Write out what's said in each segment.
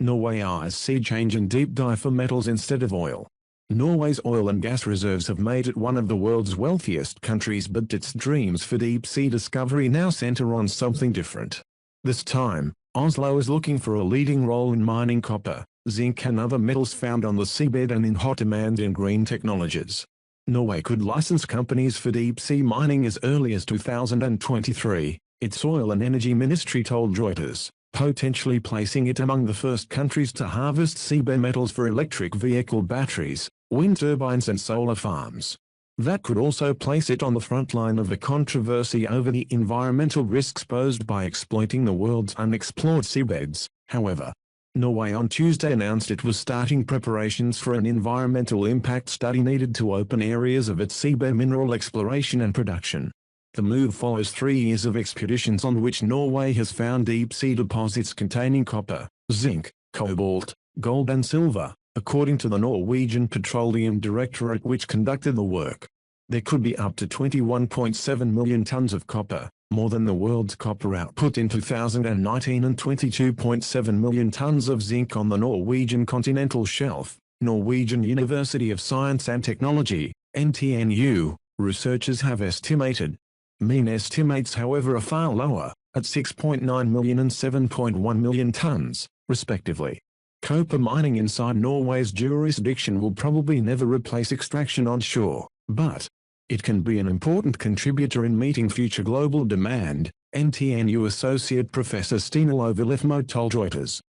Norway eyes sea change and deep dive for metals instead of oil. Norway's oil and gas reserves have made it one of the world's wealthiest countries, but its dreams for deep-sea discovery now center on something different. This time, Oslo is looking for a leading role in mining copper, zinc and other metals found on the seabed and in hot demand in green technologies. Norway could license companies for deep-sea mining as early as 2023, its oil and energy ministry told Reuters, potentially placing it among the first countries to harvest seabed metals for electric vehicle batteries, wind turbines and solar farms. That could also place it on the front line of the controversy over the environmental risks posed by exploiting the world's unexplored seabeds. However, Norway on Tuesday announced it was starting preparations for an environmental impact study needed to open areas of its seabed mineral exploration and production. The move follows 3 years of expeditions on which Norway has found deep-sea deposits containing copper, zinc, cobalt, gold and silver, according to the Norwegian Petroleum Directorate, which conducted the work. There could be up to 21.7 million tons of copper, more than the world's copper output in 2019, and 22.7 million tons of zinc on the Norwegian continental shelf, Norwegian University of Science and Technology, NTNU, researchers have estimated. Mean estimates, however, are far lower, at 6.9 million and 7.1 million tons, respectively. Copper mining inside Norway's jurisdiction will probably never replace extraction onshore, but it can be an important contributor in meeting future global demand, NTNU Associate Professor Stina Lovelifmo told Reuters.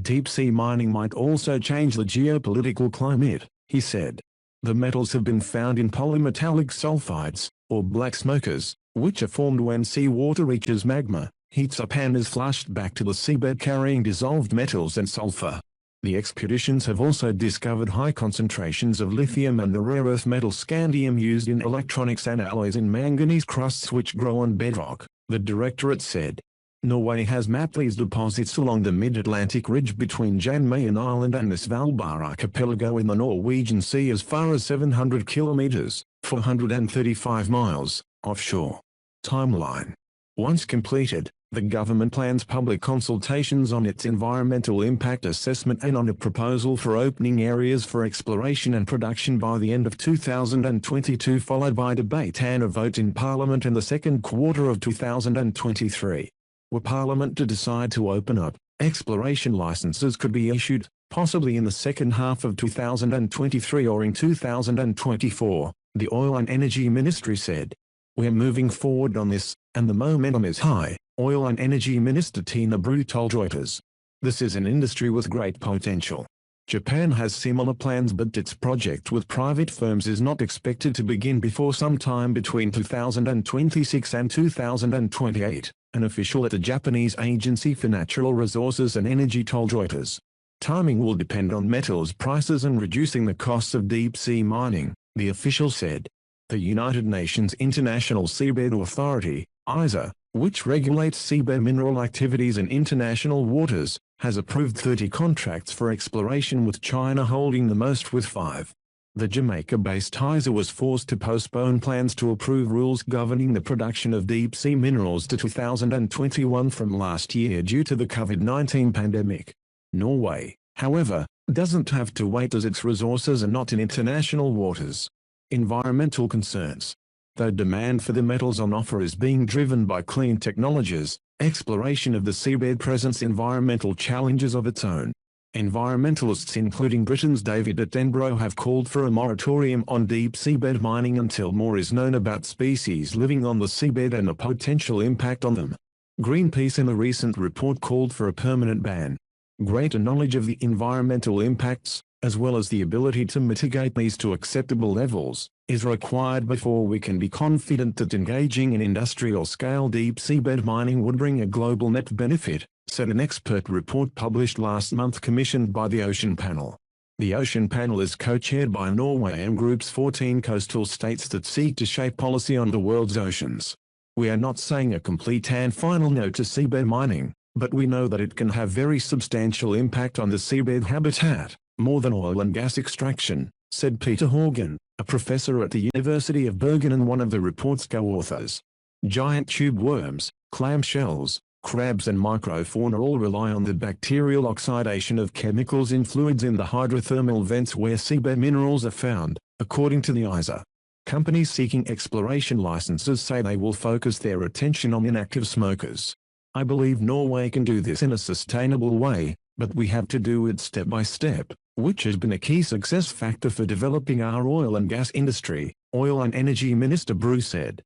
Deep-sea mining might also change the geopolitical climate, he said. The metals have been found in polymetallic sulfides, or black smokers, which are formed when seawater reaches magma, heats up and is flushed back to the seabed carrying dissolved metals and sulfur. The expeditions have also discovered high concentrations of lithium and the rare earth metal scandium used in electronics and alloys in manganese crusts which grow on bedrock, the directorate said. Norway has mapped these deposits along the mid-Atlantic ridge between Jan Mayen Island and the Svalbard archipelago in the Norwegian Sea as far as 700 kilometers, 435 miles, offshore. Timeline. Once completed, the government plans public consultations on its environmental impact assessment and on a proposal for opening areas for exploration and production by the end of 2022, followed by debate and a vote in Parliament in the second quarter of 2023. Were Parliament to decide to open up, exploration licenses could be issued, possibly in the second half of 2023 or in 2024, the Oil and Energy Ministry said. We're moving forward on this, and the momentum is high, Oil and Energy Minister Tina Bru told Reuters. This is an industry with great potential. Japan has similar plans, but its project with private firms is not expected to begin before sometime between 2026 and 2028, an official at the Japanese Agency for Natural Resources and Energy told Reuters. Timing will depend on metals prices and reducing the costs of deep-sea mining, the official said. The United Nations International Seabed Authority, ISA, which regulates seabed mineral activities in international waters, has approved 30 contracts for exploration, with China holding the most with 5. The Jamaica-based ISA was forced to postpone plans to approve rules governing the production of deep-sea minerals to 2021 from last year due to the COVID-19 pandemic. Norway, however, doesn't have to wait as its resources are not in international waters. Environmental concerns. Though demand for the metals on offer is being driven by clean technologies, exploration of the seabed presents environmental challenges of its own. Environmentalists including Britain's David Attenborough have called for a moratorium on deep seabed mining until more is known about species living on the seabed and the potential impact on them. Greenpeace in a recent report called for a permanent ban. Greater knowledge of the environmental impacts, as well as the ability to mitigate these to acceptable levels, is required before we can be confident that engaging in industrial-scale deep seabed mining would bring a global net benefit, said an expert report published last month commissioned by the Ocean Panel. The Ocean Panel is co-chaired by Norway and groups 14 coastal states that seek to shape policy on the world's oceans. We are not saying a complete and final no to seabed mining, but we know that it can have very substantial impact on the seabed habitat, more than oil and gas extraction, said Peter Horgan, a professor at the University of Bergen and one of the report's co-authors. Giant tube worms, clam shells, Crabs and microfauna all rely on the bacterial oxidation of chemicals in fluids in the hydrothermal vents where seabed minerals are found, according to the ISA. Companies seeking exploration licenses say they will focus their attention on inactive smokers. I believe Norway can do this in a sustainable way, but we have to do it step by step, which has been a key success factor for developing our oil and gas industry, Oil and Energy Minister Bruce said.